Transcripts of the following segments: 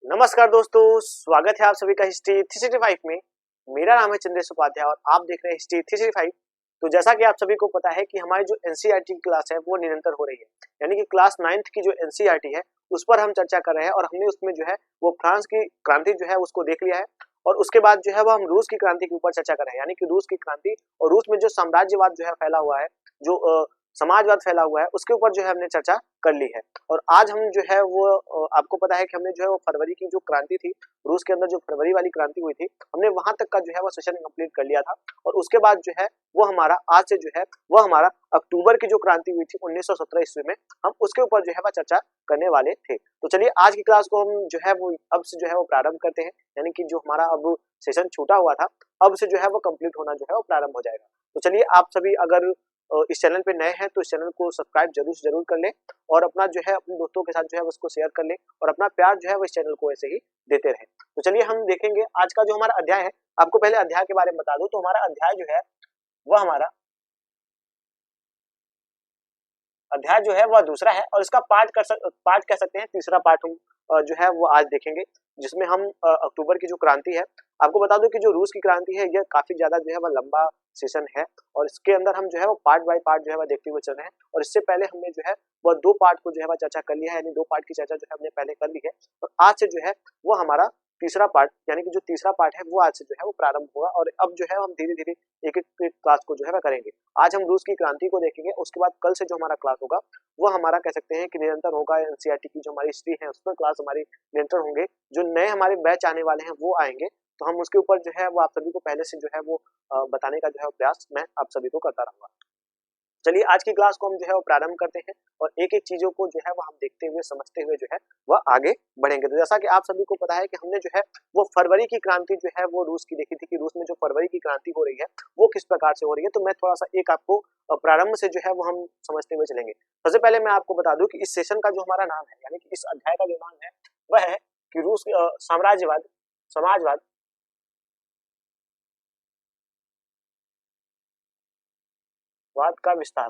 नमस्कार दोस्तों, स्वागत है आप सभी का हिस्ट्री 365 में। मेरा नाम है चंद्रेश उपाध्याय और आप देख रहे हैं हिस्ट्री 365। तो जैसा कि आप सभी को पता है कि हमारी जो एनसीईआरटी की क्लास है वो निरंतर हो रही है, यानी कि क्लास 9th की जो एनसीईआरटी है उस पर हम चर्चा कर रहे हैं और हमने उसमें जो है वो फ्रांस की क्रांति जो है उसको देख लिया है। और उसके बाद जो है वो हम रूस की क्रांति के ऊपर चर्चा कर रहे हैं, यानी कि रूस की क्रांति और रूस में जो साम्राज्यवाद जो है फैला हुआ है, जो समाजवाद फैला हुआ है, उसके ऊपर जो है हमने चर्चा कर ली है। और आज हम जो है वो आपको पता है कि हमने जो है वो फरवरी की जो क्रांति थी, रूस के अंदर जो फरवरी वाली क्रांति हुई थी, हमने वहां तक का जो है वो सेशन कंप्लीट कर लिया था। और उसके बाद जो है वो हमारा आज से जो है वो हमारा अक्टूबर की जो क्रांति हुई थी 1917 ईस्वी में, हम उसके ऊपर जो है वो चर्चा करने वाले थे। तो चलिए आज की क्लास को हम जो है वो अब से जो है वो प्रारंभ करते हैं, यानी कि जो हमारा अब सेशन छूटा हुआ था अब से जो है वो कंप्लीट होना जो है वो प्रारंभ हो जाएगा। तो चलिए आप सभी अगर इस चैनल पे नए हैं तो इस चैनल को सब्सक्राइब जरूर से जरूर कर लें और अपना जो है अपने दोस्तों के साथ जो है उसको शेयर कर लें और अपना प्यार जो है वो इस चैनल को ऐसे ही देते रहें। तो चलिए हम देखेंगे आज का जो हमारा अध्याय है। आपको पहले अध्याय के बारे में बता दूं तो हमारा अध्याय जो है वह हमारा अध्याय जो है वह दूसरा है और इसका पार्ट कह सकते हैं तीसरा पार्ट हम जो है वो आज देखेंगे, जिसमें हम अक्टूबर की जो क्रांति है, आपको बता दूं कि जो रूस की क्रांति है यह काफी ज्यादा जो है वह लंबा सेशन है और इसके अंदर हम जो है वो पार्ट बाय पार्ट जो है वह देखते हुए चल रहे हैं। और इससे पहले हमने जो है वह दो पार्ट को जो है वह चर्चा कर लिया है, यानी दो पार्ट की चर्चा जो है हमने पहले कर ली है। और आज से जो है वो हमारा तीसरा पार्ट, यानी कि जो तीसरा पार्ट है वो आज से जो है वो प्रारंभ होगा और अब जो है हम धीरे धीरे एक एक क्लास को जो है वह करेंगे। आज हम रूस की क्रांति को देखेंगे, उसके बाद कल से जो हमारा क्लास होगा वो हमारा कह सकते हैं कि निरंतर होगा। एनसीईआरटी की जो हमारी हिस्ट्री है उसमें क्लास हमारी निरंतर होंगे। जो नए हमारे बैच आने वाले हैं वो आएंगे, तो हम उसके ऊपर जो है वो आप सभी को पहले से जो है वो बताने का जो है प्रयास मैं आप सभी को करता रहूंगा। चलिए आज की क्लास को हम जो है वो प्रारंभ करते हैं और एक एक चीजों को जो है वो हम देखते हुए समझते हुए जो है वह आगे बढ़ेंगे। तो जैसा कि आप सभी को पता है कि हमने जो है वो फरवरी की क्रांति जो है वो रूस की देखी थी कि रूस में जो फरवरी की क्रांति हो रही है वो किस प्रकार से हो रही है। तो मैं थोड़ा सा एक आपको प्रारंभ से जो है वो हम समझते हुए चलेंगे। सबसे पहले मैं आपको बता दूं कि इस सेशन का जो हमारा नाम है, यानी कि इस अध्याय का जो नाम है वह है कि रूस साम्राज्यवाद, समाजवाद, वाद का विस्तार।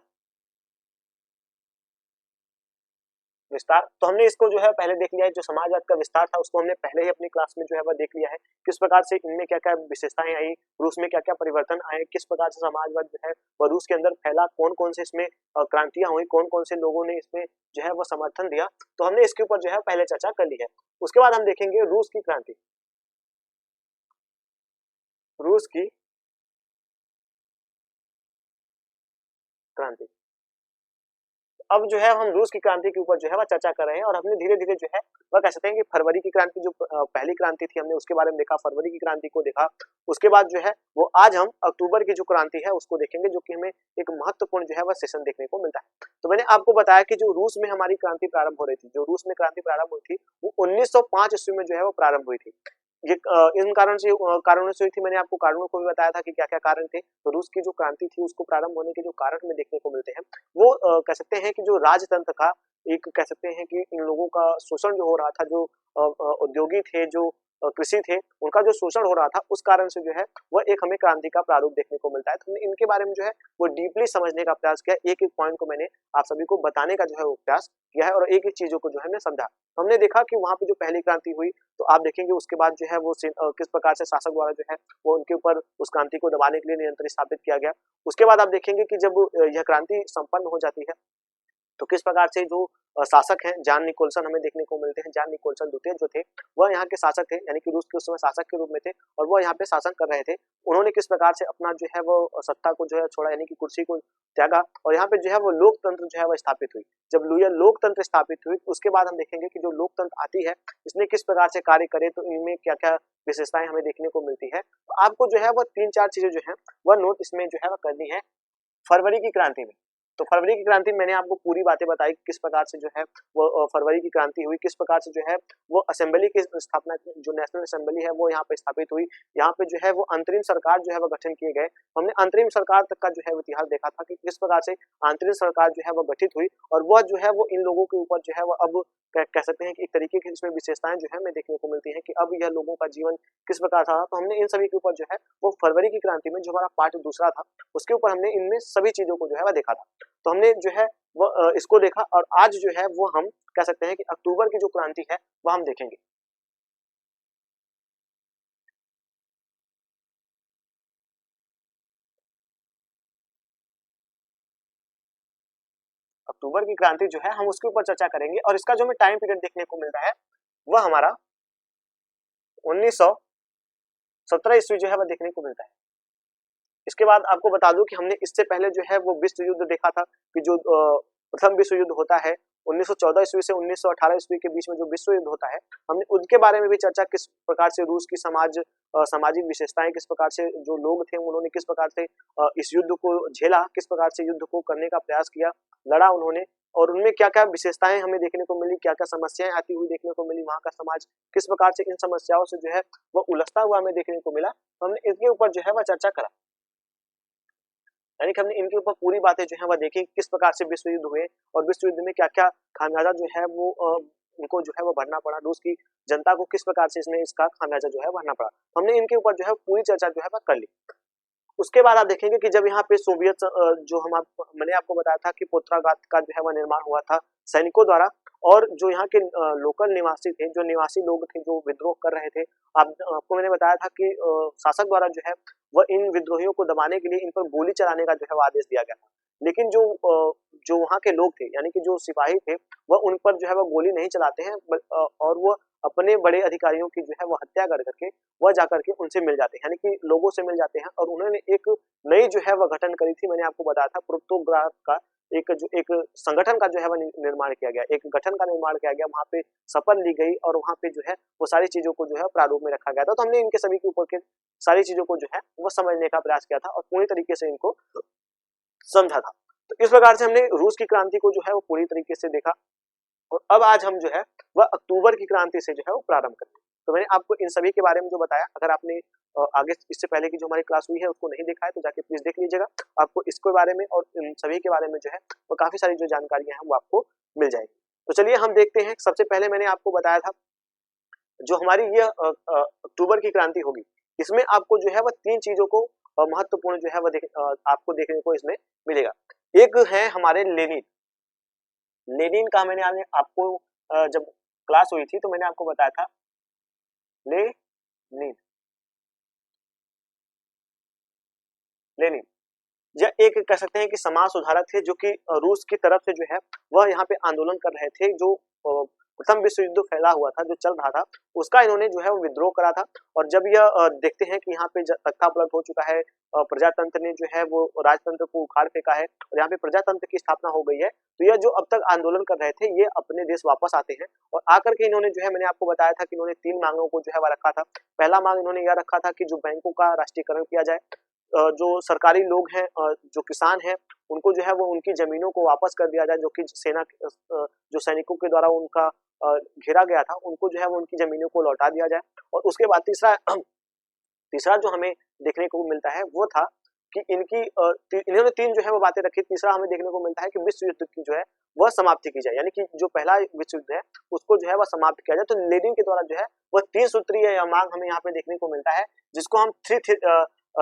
विस्तार तो हमने इसको जो है पहले देख लिया है। जो समाजवाद का विस्तार था उसको हमने पहले ही अपनी क्लास में जो है वह देख लिया है, किस प्रकार से इनमें क्या क्या विशेषताएं आई, रूस में क्या क्या परिवर्तन आए, किस प्रकार से समाजवाद जो है वह रूस के अंदर फैला, कौन कौन से इसमें क्रांतियां हुई, कौन कौन से लोगों ने इसमें जो है वह समर्थन दिया। तो हमने इसके ऊपर जो है पहले चर्चा कर ली है। उसके बाद हम देखेंगे रूस की क्रांति। रूस की क्रांति अब जो है हम रूस की क्रांति के ऊपर जो है वह चर्चा कर रहे हैं और हमने धीरे धीरे जो है वह कह सकते हैं कि फरवरी की क्रांति जो पहली क्रांति थी हमने उसके बारे में देखा, फरवरी की क्रांति को देखा। उसके बाद जो है वो आज हम अक्टूबर की जो क्रांति है उसको देखेंगे, जो कि हमें एक महत्वपूर्ण जो है वह सेशन देखने को मिलता है। तो मैंने आपको बताया कि जो रूस में हमारी क्रांति प्रारंभ हो रही थी, जो रूस में क्रांति प्रारंभ हुई थी वो 1905 ईस्वी में जो है वो प्रारंभ हुई थी। ये इन कारणों से हुई थी। मैंने आपको कारणों को भी बताया था कि क्या-क्या कारण थे। तो रूस की जो क्रांति थी उसको प्रारंभ होने के जो कारण हमें देखने को मिलते हैं वो कह सकते हैं कि जो राजतंत्र था, एक कह सकते हैं कि इन लोगों का शोषण जो हो रहा था, जो उद्योगी थे, जो कृषि थे, उनका जो शोषण हो रहा था उस कारण से जो है वह एक हमें क्रांति का प्रारूप देखने को मिलता है। तो हमने इनके बारे में जो है वो डीपली समझने का प्रयास किया, एक-एक पॉइंट को मैंने आप सभी को बताने का जो है वो प्रयास किया है और एक-एक चीजों को जो है हमने समझा। तो हमने देखा कि वहाँ पे जो पहली क्रांति हुई तो आप देखेंगे उसके बाद जो है वो किस प्रकार से शासक द्वारा जो है वो उनके ऊपर उस क्रांति को दबाने के लिए नियंत्रण स्थापित किया गया। उसके बाद आप देखेंगे कि जब यह क्रांति संपन्न हो जाती है तो किस प्रकार से जो शासक हैं जान निकोलसन हमें देखने को मिलते हैं। जान निकोलसन द्वितीय जो थे वह यहाँ के शासक थे, यानी कि रूस के उस समय शासक के रूप में थे और वह यहाँ पे शासन कर रहे थे। उन्होंने किस प्रकार से अपना जो है वो सत्ता को जो है छोड़ा, यानी कि कुर्सी को त्यागा और यहाँ पे जो है वो लोकतंत्र जो है वह स्थापित हुई। जब यह लोकतंत्र स्थापित हुई उसके बाद हम देखेंगे कि जो लोकतंत्र आती है इसने किस प्रकार से कार्य करे, तो इनमें क्या क्या विशेषताएं हमें देखने को मिलती है। तो आपको जो है वह 3-4 चीजें जो है वह नोट इसमें जो है वह करनी है फरवरी की क्रांति में। तो फरवरी की क्रांति में मैंने आपको पूरी बातें बताई किस प्रकार से जो है वो फरवरी की क्रांति हुई, किस प्रकार से जो है वो असेंबली की स्थापना, जो नेशनल असेंबली है वो यहाँ पे स्थापित हुई। यहाँ पे जो है वो अंतरिम सरकार जो है वो गठन किए गए। हमने अंतरिम सरकार तक का जो है इतिहास देखा था कि किस प्रकार से अंतरिम सरकार जो है वो गठित हुई और वह जो है वो इन लोगों के ऊपर जो है वो अब कह सकते हैं कि एक तरीके की इसमें विशेषताएं जो है हमें देखने को मिलती है कि अब यह लोगों का जीवन किस प्रकार था। तो हमने इन सभी के ऊपर जो है वो फरवरी की क्रांति में जो हमारा पार्ट दूसरा था उसके ऊपर हमने इनमें सभी चीजों को जो है वह देखा था। तो हमने जो है वो इसको देखा और आज जो है वो हम कह सकते हैं कि अक्टूबर की जो क्रांति है वह हम देखेंगे। अक्टूबर की क्रांति जो है हम उसके ऊपर चर्चा करेंगे और इसका जो हमें टाइम पीरियड देखने को मिलता है वह हमारा 1917 ईस्वी जो है वह देखने को मिलता है। इसके बाद आपको बता दूं कि हमने इससे पहले जो है वो विश्व युद्ध देखा था कि जो प्रथम विश्व युद्ध होता है 1914 ईस्वी से 1918 ईस्वी के बीच में जो विश्व युद्ध होता है, हमने उनके बारे में भी चर्चा किस प्रकार से रूस की सामाजिक विशेषताएं, किस प्रकार से जो लोग थे उन्होंने किस प्रकार से इस युद्ध को झेला, किस प्रकार से युद्ध को करने का प्रयास किया, लड़ा उन्होंने और उनमें क्या क्या विशेषताएं हमें देखने को मिली, क्या क्या समस्याएं आती हुई देखने को मिली, वहां का समाज किस प्रकार से इन समस्याओं से जो है वो उलझता हुआ हमें देखने को मिला। तो हमने इसके ऊपर जो है वह चर्चा करा, यानी कि हमने इनके ऊपर पूरी बातें जो है वह देखी किस प्रकार से विश्व युद्ध हुए और विश्व युद्ध में क्या क्या खामियाजा जो है वो उनको जो है वो भरना पड़ा, रूस की जनता को किस प्रकार से इसमें इसका खामियाजा जो है भरना पड़ा। हमने इनके ऊपर जो है पूरी चर्चा जो है वह कर ली। उसके बाद आप देखेंगे कि जब यहाँ पे सोवियत जो मैंने आपको बताया था कि पोत्राघात का जो है वह निर्माण हुआ था सैनिकों द्वारा और जो यहाँ के लोकल निवासी थे, जो निवासी लोग थे जो विद्रोह कर रहे थे, आपको मैंने बताया था कि शासक द्वारा जो है वह इन विद्रोहियों को दबाने के लिए इन पर गोली चलाने का जो है वो आदेश दिया गया था। लेकिन जो वहाँ के लोग थे यानी कि जो सिपाही थे वह उन पर जो है वह गोली नहीं चलाते हैं और वो अपने बड़े अधिकारियों की जो है वो हत्या कर करके वह जाकर के उनसे मिल जाते हैं, यानी कि लोगों से मिल जाते हैं और उन्होंने एक नई जो है वह गठन करी थी। मैंने आपको बताया था प्रोक्तोग्राफ का एक संगठन का जो है वह निर्माण किया गया, एक गठन का निर्माण किया गया, वहां पे शपथ ली गई और वहां पे जो है वो सारी चीजों को जो है प्रारूप में रखा गया था। तो हमने इनके सभी के ऊपर के सारी चीजों को जो है वो समझने का प्रयास किया था और पूरी तरीके से इनको समझा था। तो इस प्रकार से हमने रूस की क्रांति को जो है वो पूरी तरीके से देखा और अब आज हम जो है वह अक्टूबर की क्रांति से जो है वो प्रारंभ करेंगे। तो मैंने आपको इन सभी के बारे में जो बताया, अगर आपने आगे इससे पहले की जो हमारी क्लास हुई है उसको नहीं देखा है तो जाके प्लीज देख लीजिएगा, आपको इसके बारे में और इन सभी के बारे में जो है वो काफी सारी जो जानकारियां हैं वो आपको मिल जाएगी। तो चलिए हम देखते हैं। सबसे पहले मैंने आपको बताया था जो हमारी ये अक्टूबर की क्रांति होगी इसमें आपको जो है वह तीन चीजों को महत्वपूर्ण जो है वह आपको देखने को इसमें मिलेगा। एक है हमारे लेनिन। लेनिन का मैंने आपको जब क्लास हुई थी तो मैंने आपको बताया था लेनिन लेनिन यह एक कह सकते हैं कि समाज सुधारक थे जो कि रूस की तरफ से जो है वह यहाँ पे आंदोलन कर रहे थे। जो प्रथम विश्व युद्ध फैला हुआ था, जो चल रहा था, उसका इन्होंने जो है वो विद्रोह करा था। और जब यह देखते हैं कि यहाँ पे तख्ता पलट हो चुका है, प्रजातंत्र ने जो है वो राजतंत्र को उखाड़ फेंका है और यहाँ पे प्रजातंत्र की स्थापना हो गई है, तो यह जो अब तक आंदोलन कर रहे थे ये अपने देश वापस आते हैं और आकर के इन्होंने जो है, मैंने आपको बताया था कि इन्होंने तीन मांगों को जो है वह रखा था। पहला मांग इन्होंने यह रखा था कि जो बैंकों का राष्ट्रीयकरण किया जाए, जो सरकारी लोग हैं, जो किसान हैं, उनको जो है वो उनकी जमीनों को वापस कर दिया जाए, जो कि जो सैनिकों के द्वारा उनका घेरा गया था, उनको जो है वो उनकी जमीनों को लौटा दिया जाए। और उसके बाद तीसरा जो हमें देखने को मिलता है वो था कि इन्होंने तीन जो है वो बातें रखी। तीसरा हमें देखने को मिलता है कि विश्व युद्ध की जो है वह समाप्ति की जाए, यानी कि जो पहला विश्व युद्ध है उसको जो है वह समाप्त किया जाए। तो लेनिन के द्वारा जो है वह तीन सूत्रीय मांग हमें यहाँ पे देखने को मिलता है, जिसको हम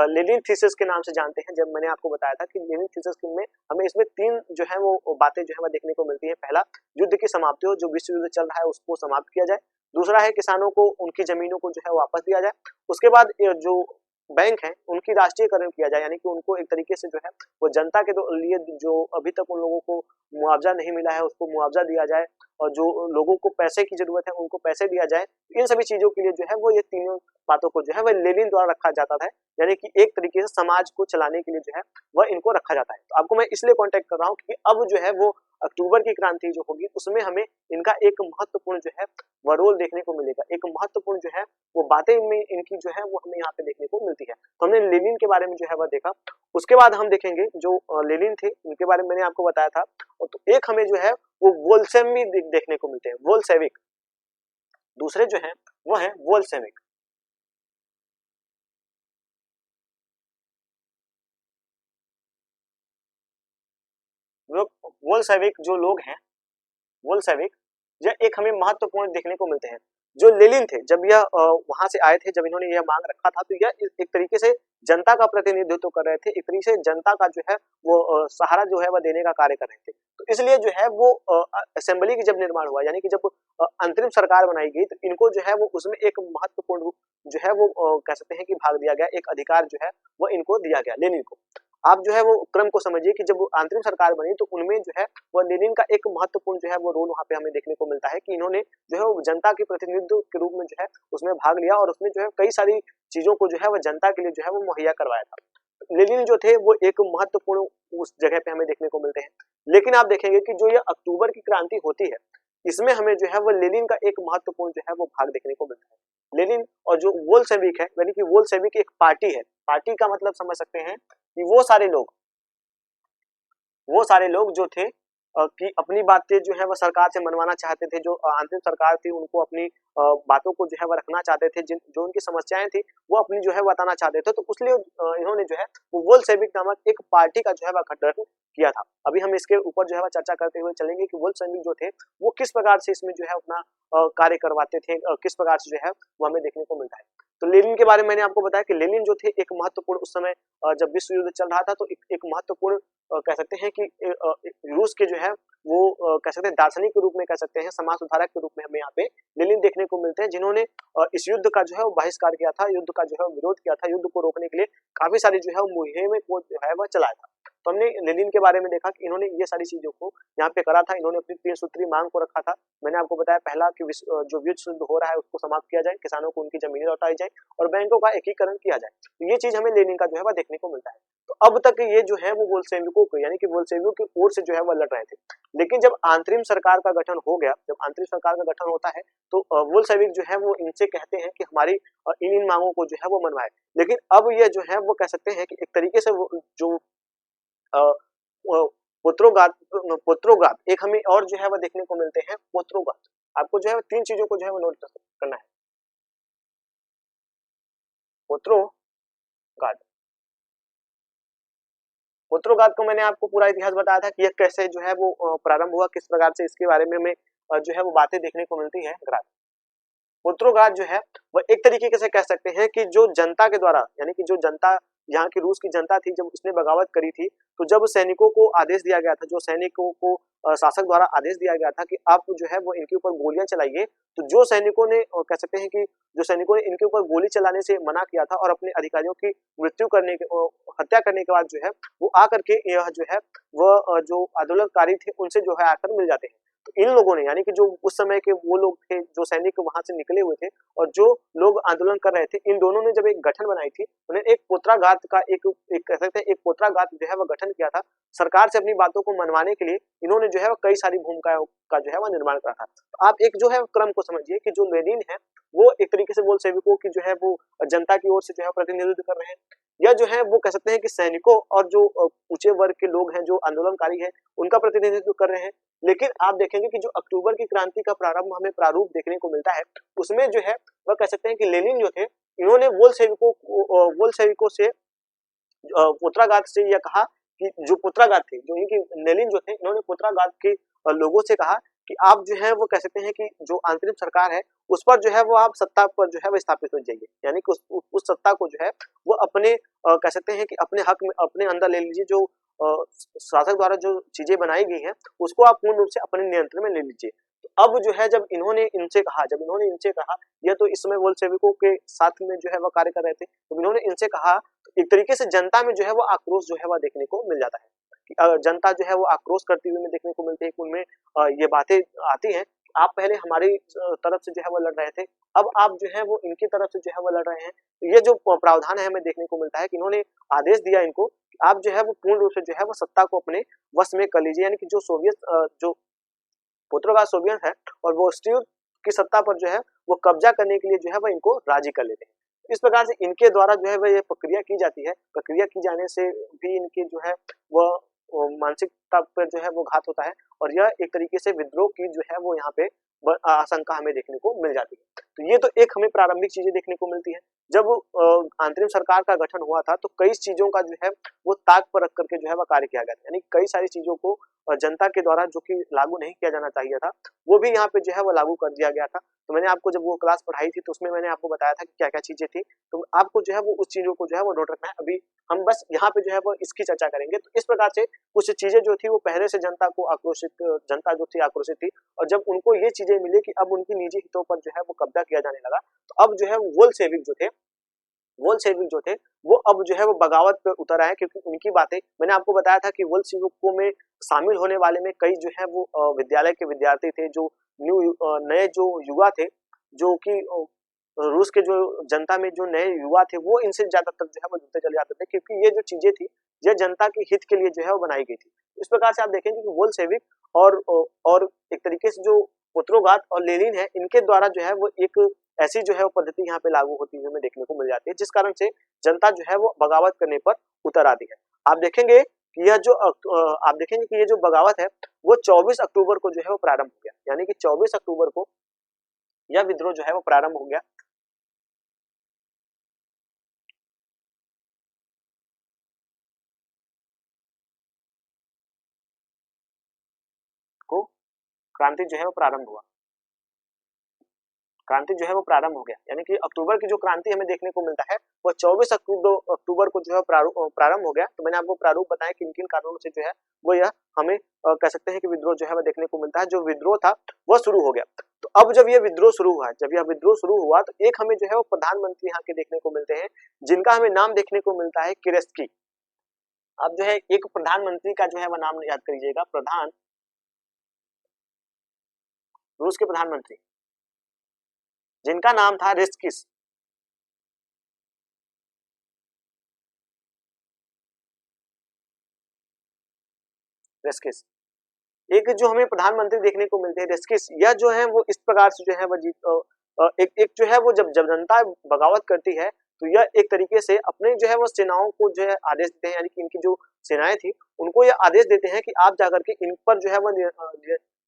लेनिन थीसिस के नाम से जानते हैं। जब मैंने आपको बताया था कि लेनिन थीसिस में हमें इसमें तीन जो है वो बातें जो है वह देखने को मिलती है। पहला, युद्ध की समाप्ति हो, जो विश्व युद्ध चल रहा है उसको समाप्त किया जाए। दूसरा है किसानों को उनकी जमीनों को जो है वापस दिया जाए। उसके बाद जो बैंक है उनकी राष्ट्रीयकरण किया जाए, यानी कि उनको एक तरीके से जो है वो जनता के लिए जो अभी तक उन लोगों को मुआवजा नहीं मिला है उसको मुआवजा दिया जाए और जो लोगों को पैसे की जरूरत है उनको पैसे दिया जाए। इन सभी चीजों के लिए जो है वो ये तीनों बातों को जो है वह लेनिन द्वारा रखा जाता था, यानी कि एक तरीके से समाज को चलाने के लिए जो है वह इनको रखा जाता है। तो आपको मैं इसलिए कॉन्टेक्ट कर रहा हूँ कि अब जो है वो अक्टूबर की क्रांति जो होगी उसमें हमें इनका एक महत्वपूर्ण जो है वह रोल देखने को मिलेगा, एक महत्वपूर्ण जो है वो बातें में इनकी जो है वो हमें यहाँ पे देखने को मिलती है। तो हमने लेनिन के बारे में जो है वह देखा। उसके बाद हम देखेंगे जो लेनिन थे उनके बारे में मैंने आपको बताया था। तो एक हमें जो है वो वोल्शेविक देखने को मिलते हैं, वोल्शेविक। दूसरे जो है वो है वोल्शेविक। वोल्शेविक जो लोग हैं, वोल्शेविक, यह एक हमें महत्वपूर्ण देखने को मिलते हैं। जो लेनिन थे जब यह वहां से आए थे, जब इन्होंने यह मांग रखा था, तो यह एक तरीके से जनता का प्रतिनिधित्व कर रहे थे, एक तरीके से जनता का जो है वो सहारा जो है वह देने का कार्य कर रहे थे। तो इसलिए जो है वो असेंबली की जब निर्माण हुआ, यानी कि जब अंतरिम सरकार बनाई गई, तो इनको जो है वो उसमें एक महत्वपूर्ण जो है वो कह सकते हैं कि भाग दिया गया, एक अधिकार जो है वो इनको दिया गया लेनिन को। आप जो है वो क्रम को समझिए कि जब अंतरिम सरकार बनी तो उनमें जो है वो लेनिन का एक महत्वपूर्ण जो है वो रोल वहाँ पे हमें देखने को मिलता है कि इन्होंने जो है वो जनता के प्रतिनिधित्व के रूप में जो है उसमें भाग लिया और उसमें जो है कई सारी चीजों को जो है वो जनता के लिए जो है वो मुहैया करवाया था। लेनिन जो थे वो एक महत्वपूर्ण उस जगह पे हमें देखने को मिलते हैं। लेकिन आप देखेंगे कि जो ये अक्टूबर की क्रांति होती है इसमें हमें जो है वो लेनिन का एक महत्वपूर्ण जो है वो भाग देखने को मिलता है। लेनिन और जो बोल्शेविक है यानी कि बोल्शेविक एक पार्टी है, पार्टी का मतलब समझ सकते हैं कि वो सारे लोग जो थे कि अपनी बातें जो है वो सरकार से मनवाना चाहते थे, जो अंतिम सरकार थी उनको अपनी बातों को जो है वो रखना चाहते थे, जिन जो उनकी समस्याएं थी वो अपनी जो है बताना चाहते थे, तो उसलिए इन्होंने जो है वो बोल्शेविक नामक एक पार्टी का जो है वह गठन किया था। अभी हम इसके ऊपर जो है वह चर्चा करते हुए चलेंगे कि बोल्शेविक जो थे वो किस प्रकार से इसमें जो है अपना कार्य करवाते थे, किस प्रकार से जो है वो हमें देखने को मिलता है। तो लेनिन के बारे में मैंने आपको बताया कि लेनिन जो थे एक महत्वपूर्ण उस समय जब विश्व युद्ध चल रहा था तो एक महत्वपूर्ण कह सकते हैं कि रूस के जो है वो कह सकते हैं दार्शनिक के रूप में कह सकते हैं, समाज सुधारक के रूप में हमें यहाँ पे लेनिन देखने को मिलते हैं, जिन्होंने इस युद्ध का जो है वो बहिष्कार किया था, युद्ध का जो है विरोध किया था, युद्ध को रोकने के लिए काफी सारी जो है मुहिम को जो है वह चलाया था। तो हमने लेनिन के बारे में देखा कि इन्होंने ये सारी चीजों को यहाँ पे करा था, इन्होंने अपनी 3 सूत्री मांग को रखा था। मैंने आपको बताया पहला कि जो विश्व युद्ध हो रहा है उसको समाप्त किया जाए, किसानों को उनकी जमीनें लौटाई जाए और बैंकों का एकीकरण किया जाए। तो ये चीज हमें लेनिन का जो है वह देखने को मिलता है। तो अब तक ये जो है वो बोल्शेविकों को यानी कि बोल्शेविकों की ओर से जो है वह लड़ रहे थे। लेकिन जब अंतरिम सरकार का गठन हो गया, जब अंतरिम सरकार का गठन होता है तो बोल्शेविक जो है वो इनसे कहते हैं कि हमारी इन मांगों को जो है वो मनवाए। लेकिन अब ये जो है वो कह सकते हैं कि एक तरीके से वो जो अ, पुत्रोगात पुत्रोगात एक हमें और जो है वो देखने को मिलते हैं पुत्रोगात। आपको जो है 3 चीजों को जो है वो नोट करना है। पुत्रोगात, पुत्रोगात को मैंने आपको पूरा इतिहास बताया था कि ये कैसे जो है वो प्रारंभ हुआ, किस प्रकार से इसके बारे में हमें जो है वो बातें देखने को मिलती है। पुत्रोगात जो है वह एक तरीके से कह सकते हैं कि जो जनता के द्वारा यानी कि जो जनता यहाँ की रूस की जनता थी जब उसने बगावत करी थी, तो जब सैनिकों को आदेश दिया गया था, जो सैनिकों को शासक द्वारा आदेश दिया गया था कि आप जो है वो इनके ऊपर गोलियां चलाइए, तो जो सैनिकों ने कह सकते हैं कि जो सैनिकों ने इनके ऊपर गोली चलाने से मना किया था और अपने अधिकारियों की मृत्यु करने के हत्या करने के बाद जो है वो आकर के यह जो है वह जो आंदोलनकारी थे उनसे जो है आकर मिल जाते हैं। तो इन लोगों ने यानी कि जो उस समय के वो लोग थे जो सैनिक वहां से निकले हुए थे और जो लोग आंदोलन कर रहे थे, इन दोनों ने जब एक गठन बनाई थी, उन्हें एक पोत्राघात का एक कह सकते हैं एक पोत्राघात जो है वो गठन किया था। सरकार से अपनी बातों को मनवाने के लिए इन्होंने जो है वो कई सारी भूमिकाओं का जो है वो निर्माण करा था। तो आप एक जो है क्रम को समझिए कि जो लेनिन है वो एक तरीके से बोल्शेविकों की जो है वो जनता की ओर से जो है प्रतिनिधित्व कर रहे हैं, या जो है वो कह सकते हैं कि सैनिकों और जो ऊंचे वर्ग के लोग हैं जो आंदोलनकारी हैं उनका प्रतिनिधित्व कर रहे हैं। लेकिन आप देखेंगे कि जो अक्टूबर की क्रांति का प्रारंभ हमें प्रारूप देखने को मिलता है उसमें जो है वह कह सकते हैं कि लेनिन जो थे इन्होंने बोल्शेविकों से पुत्राघात से यह कहा कि जो पुत्राघात थे जो इनकी लेनिन जो थे इन्होंने पुत्राघात के लोगों से कहा कि आप जो है वो कह सकते हैं कि जो अंतरिम सरकार है उस पर जो है वो आप सत्ता पर जो है वो स्थापित हो जाइए, यानी कि उस सत्ता को जो है वो अपने कह सकते हैं कि अपने हक में अपने अंदर ले लीजिए। जो शासक द्वारा जो चीजें बनाई गई हैं उसको आप पूर्ण रूप से अपने नियंत्रण में ले लीजिए। तो अब जो है जब इन्होंने इनसे कहा यह तो इस समय बोल्शेविकों के साथ में जो है वह कार्य कर रहे थे, तो इन्होंने इनसे कहा तो एक तरीके से जनता में जो है वो आक्रोश जो है वह देखने को मिल जाता है कि जनता जो है वो आक्रोश करती हुई हमें देखने को मिलती है कि उनमें ये बातें आती हैं। आप पहले हमारी तरफ से जो है वो लड़ रहे थे, अब आप जो है वो इनकी तरफ से जो है वो लड़ रहे हैं। तो ये जो प्रावधान है हमें देखने को मिलता है कि इन्होंने आदेश दिया इनको कि आप जो है वो पूर्ण रूप से जो है वो सत्ता को अपने वश में कर लीजिए, यानी कि जो सोवियत जो पुर्तगाल सोवियत है और वो ऑस्ट्रिया की सत्ता पर जो है वो कब्जा करने के लिए जो है वो इनको राजी कर लेते हैं। इस प्रकार से इनके द्वारा जो है वह ये प्रक्रिया की जाती है, प्रक्रिया की जाने से भी इनकी जो है वह मानसिकता पर जो है वो घात होता है और यह एक तरीके से विद्रोह की जो है वो यहाँ पे आशंका हमें देखने को मिल जाती है। तो ये तो एक हमें प्रारंभिक चीजें देखने को मिलती है। जब अंतरिम सरकार का गठन हुआ था तो कई चीजों का जो है वो ताक पर रख करके जो है वह कार्य किया गया था, यानी कई सारी चीजों को जनता के द्वारा जो कि लागू नहीं किया जाना चाहिए था वो भी यहाँ पे जो है वो लागू कर दिया गया था। तो मैंने आपको जब वो क्लास पढ़ाई थी तो उसमें मैंने आपको बताया था कि क्या क्या चीजें थी, तो आपको जो है वो उस चीजों को जो है वो नोट रखना है। अभी हम बस यहाँ पे जो है वो इसकी चर्चा करेंगे। तो इस प्रकार से कुछ चीजें जो थी वो पहले से जनता जो थी आक्रोशित थी और जब उनको ये चीजें मिली कि अब उनकी निजी हितों पर जो है वो कब्जा किया जाने लगा, तो अब जो है बोल्शेविक जो थे बोल्शेविक जो थे वो अब जो है वो बगावत पे उतर आए, क्योंकि उनकी बातें मैंने आपको बताया था कि बोल्शेविकों में शामिल होने वाले में कई जो है वो विद्यालय के विद्यार्थी थे, जो नए जो युवा थे, जो कि रूस के जो जनता में जो नए युवा थे वो इनसे ज्यादातर जो है वो जुड़ते चले जाते थे, क्योंकि ये जो चीजें थी ये जनता के हित के लिए जो है वो बनाई गई थी। इस प्रकार से आप देखेंगे कि बोल्शेविक और एक तरीके से जो पुत्रोगात और लेनिन है, इनके द्वारा जो है वो एक ऐसी जो है वो पद्धति यहाँ पे लागू होती हुई हमें देखने को मिल जाती है, जिस कारण से जनता जो है वो बगावत करने पर उतर आती है। आप देखेंगे कि यह जो आप देखेंगे कि ये जो बगावत है वो 24 अक्टूबर को जो है वो प्रारंभ हो गया, यानी कि 24 अक्टूबर को यह विद्रोह जो है वो प्रारंभ हो गया। को क्रांति जो है वो प्रारंभ हुआ, क्रांति जो है वो प्रारंभ हो गया, यानी कि अक्टूबर की जो क्रांति हमें देखने को मिलता है वो 24 अक्टूबर को जो है प्रारंभ हो गया। तो मैंने आपको प्रारूप बताया किन किन कारणों से जो है वो यह हमें कह सकते हैं कि विद्रोह जो है वो देखने को मिलता है। जो विद्रोह था वह शुरू हो गया। तो अब जब यह विद्रोह शुरू हुआ, जब यह विद्रोह शुरू हुआ तो एक हमें जो है वो प्रधानमंत्री यहाँ के देखने को मिलते हैं, जिनका हमें नाम देखने को मिलता है किरेस्की। अब जो है एक प्रधानमंत्री का जो है वह नाम याद करिएगा, रूस के प्रधानमंत्री जिनका नाम था रेस्किस। रेस्किस एक जो हमें प्रधानमंत्री देखने को मिलते हैं रेस्किस, यह जो है वो इस प्रकार से जो है वो एक जो है वो जब जनता बगावत करती है तो यह एक तरीके से अपने जो है वो सेनाओं को जो है आदेश देते हैं, यानी कि इनकी जो सेनाएं थी उनको यह आदेश देते हैं कि आप जाकर के इन पर जो है वो